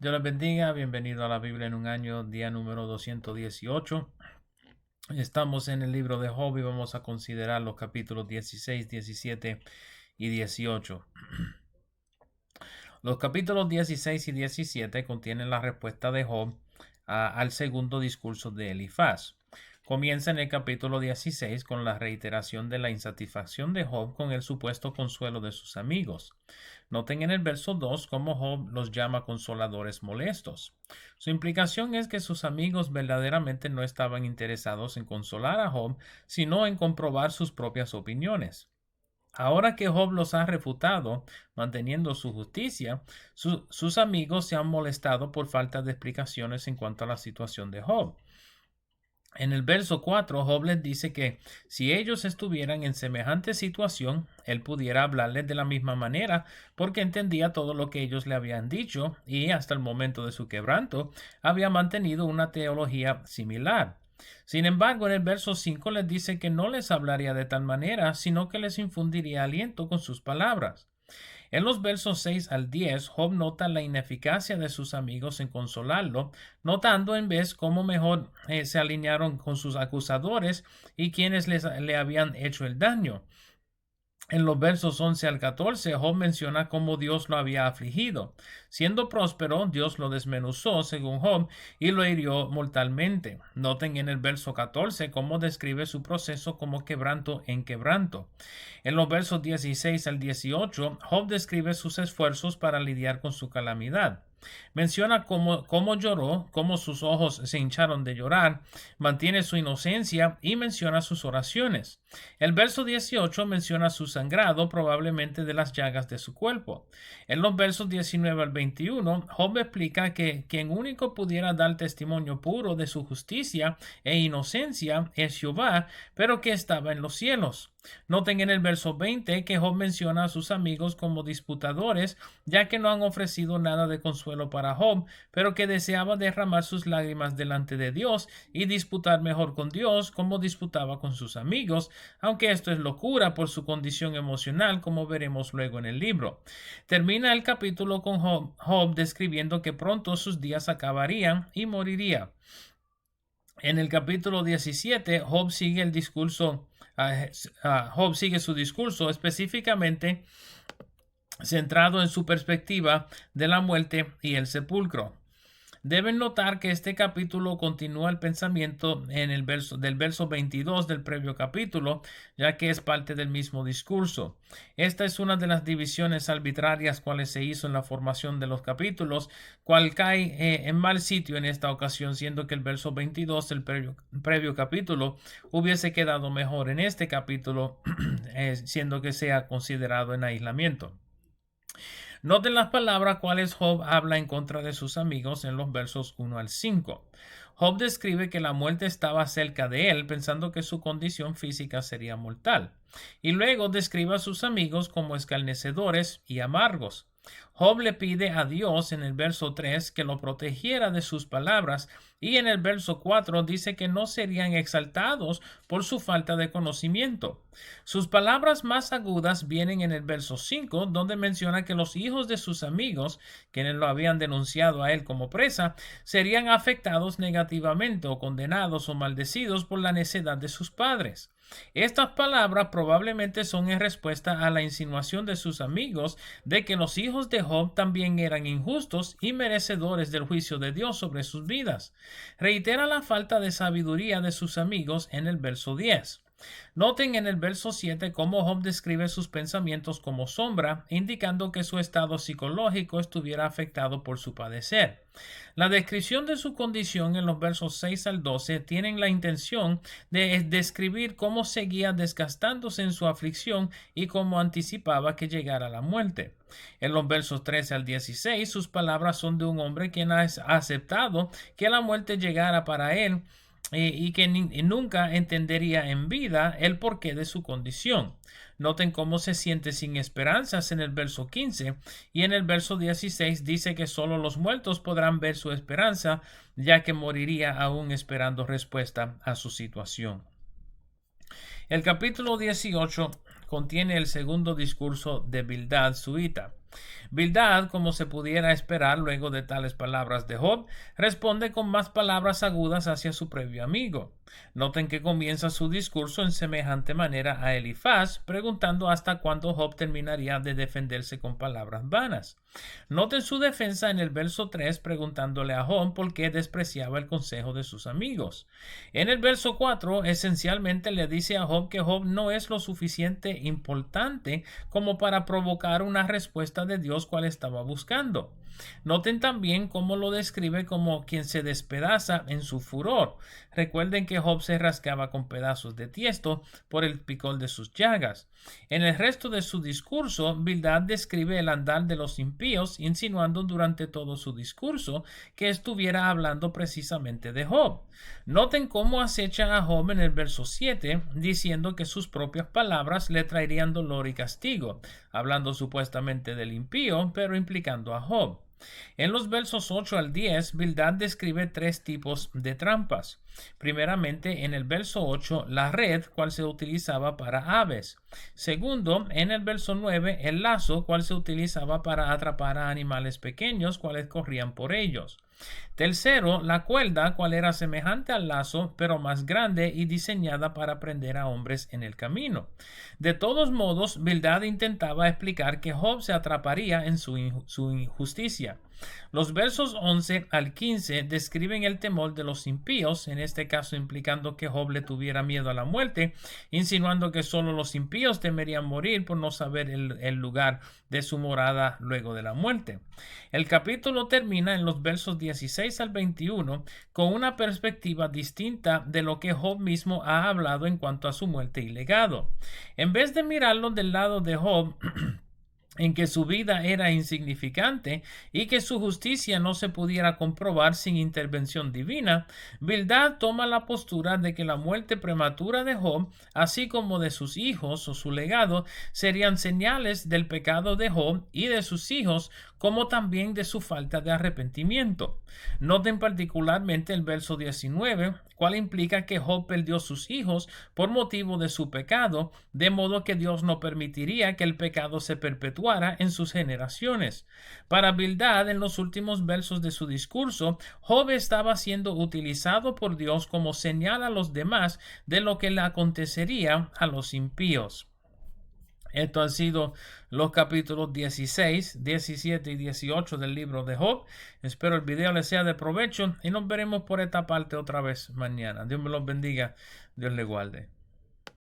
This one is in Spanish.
Dios les bendiga, bienvenido a la Biblia en un año, día número 218. Estamos en el libro de Job y vamos a considerar los capítulos 16, 17 y 18. Los capítulos 16 y 17 contienen la respuesta de Job al segundo discurso de Elifaz. Comienza en el capítulo 16 con la reiteración de la insatisfacción de Job con el supuesto consuelo de sus amigos. Noten en el verso 2 cómo Job los llama consoladores molestos. Su implicación es que sus amigos verdaderamente no estaban interesados en consolar a Job, sino en comprobar sus propias opiniones. Ahora que Job los ha refutado, manteniendo su justicia, sus amigos se han molestado por falta de explicaciones en cuanto a la situación de Job. En el verso 4, Job les dice que si ellos estuvieran en semejante situación, él pudiera hablarles de la misma manera, porque entendía todo lo que ellos le habían dicho y hasta el momento de su quebranto había mantenido una teología similar. Sin embargo, en el verso 5 les dice que no les hablaría de tal manera, sino que les infundiría aliento con sus palabras. En los versos 6 al 10, Job nota la ineficacia de sus amigos en consolarlo, notando en vez cómo mejor se alinearon con sus acusadores y quienes le habían hecho el daño. En los versos 11 al 14, Job menciona cómo Dios lo había afligido. Siendo próspero, Dios lo desmenuzó, según Job, y lo hirió mortalmente. Noten en el verso 14 cómo describe su proceso como quebranto en quebranto. En los versos 16 al 18, Job describe sus esfuerzos para lidiar con su calamidad. Menciona cómo lloró, cómo sus ojos se hincharon de llorar, mantiene su inocencia y menciona sus oraciones. El verso 18 menciona su sangrado, probablemente de las llagas de su cuerpo. En los versos 19 al 21, Job explica que quien único pudiera dar testimonio puro de su justicia e inocencia es Jehová, pero que estaba en los cielos. Noten en el verso 20 que Job menciona a sus amigos como disputadores, ya que no han ofrecido nada de consuelo para Job, pero que deseaba derramar sus lágrimas delante de Dios y disputar mejor con Dios como disputaba con sus amigos, aunque esto es locura por su condición emocional, como veremos luego en el libro. Termina el capítulo con Job describiendo que pronto sus días acabarían y moriría. En el capítulo 17, Job sigue el discurso, Job sigue su discurso específicamente centrado en su perspectiva de la muerte y el sepulcro. Deben notar que este capítulo continúa el pensamiento del verso 22 del previo capítulo, ya que es parte del mismo discurso. Esta es una de las divisiones arbitrarias cuales se hizo en la formación de los capítulos, cual cae en mal sitio en esta ocasión, siendo que el verso 22 del previo capítulo hubiese quedado mejor en este capítulo, siendo que sea considerado en aislamiento. Noten las palabras cuales Job habla en contra de sus amigos en los versos 1 al 5. Job describe que la muerte estaba cerca de él, pensando que su condición física sería mortal. Y luego describe a sus amigos como escarnecedores y amargos. Job le pide a Dios en el verso 3 que lo protegiera de sus palabras y en el verso 4 dice que no serían exaltados por su falta de conocimiento. Sus palabras más agudas vienen en el verso 5, donde menciona que los hijos de sus amigos, quienes lo habían denunciado a él como presa, serían afectados negativamente o condenados o maldecidos por la necedad de sus padres. Estas palabras probablemente son en respuesta a la insinuación de sus amigos de que los hijos de Job también eran injustos y merecedores del juicio de Dios sobre sus vidas. Reitera la falta de sabiduría de sus amigos en el verso 10. Noten en el verso 7 cómo Job describe sus pensamientos como sombra, indicando que su estado psicológico estuviera afectado por su padecer. La descripción de su condición en los versos 6 al 12 tienen la intención de describir cómo seguía desgastándose en su aflicción y cómo anticipaba que llegara la muerte. En los versos 13 al 16, sus palabras son de un hombre quien ha aceptado que la muerte llegara para él y que nunca entendería en vida el porqué de su condición. Noten cómo se siente sin esperanzas en el verso 15 y en el verso 16 dice que solo los muertos podrán ver su esperanza, ya que moriría aún esperando respuesta a su situación. El capítulo 18 contiene el segundo discurso de Bildad suita. Bildad, como se pudiera esperar luego de tales palabras de Job, responde con más palabras agudas hacia su previo amigo. Noten que comienza su discurso en semejante manera a Elifaz, preguntando hasta cuándo Job terminaría de defenderse con palabras vanas. Noten su defensa en el verso 3, preguntándole a Job por qué despreciaba el consejo de sus amigos. En el verso 4, esencialmente le dice a Job que Job no es lo suficiente importante como para provocar una respuesta de Dios cual estaba buscando. Noten también cómo lo describe como quien se despedaza en su furor. Recuerden que Job se rascaba con pedazos de tiesto por el picor de sus llagas. En el resto de su discurso, Bildad describe el andar de los impíos, insinuando durante todo su discurso que estuviera hablando precisamente de Job. Noten cómo acecha a Job en el verso 7, diciendo que sus propias palabras le traerían dolor y castigo, hablando supuestamente del impío, pero implicando a Job. En los versos 8 al 10, Bildad describe tres tipos de trampas. Primeramente, en el verso 8, la red, cual se utilizaba para aves. Segundo, en el verso 9, el lazo, cual se utilizaba para atrapar a animales pequeños, cuales corrían por ellos. Tercero, la cuerda, cual era semejante al lazo, pero más grande y diseñada para prender a hombres en el camino. De todos modos, Bildad intentaba explicar que Job se atraparía en su injusticia. Los versos 11 al 15 describen el temor de los impíos, en este caso implicando que Job le tuviera miedo a la muerte, insinuando que solo los impíos temerían morir por no saber el lugar de su morada luego de la muerte. El capítulo termina en los versos 16 al 21 con una perspectiva distinta de lo que Job mismo ha hablado en cuanto a su muerte y legado. En vez de mirarlo del lado de Job, en que su vida era insignificante y que su justicia no se pudiera comprobar sin intervención divina, Bildad toma la postura de que la muerte prematura de Job, así como de sus hijos o su legado, serían señales del pecado de Job y de sus hijos, como también de su falta de arrepentimiento. Noten particularmente el verso 19, cual implica que Job perdió sus hijos por motivo de su pecado, de modo que Dios no permitiría que el pecado se perpetuara en sus generaciones. Para Bildad, en los últimos versos de su discurso, Job estaba siendo utilizado por Dios como señal a los demás de lo que le acontecería a los impíos. Esto han sido los capítulos 16, 17 y 18 del libro de Job. Espero el video les sea de provecho y nos veremos por esta parte otra vez mañana. Dios me los bendiga, Dios le guarde.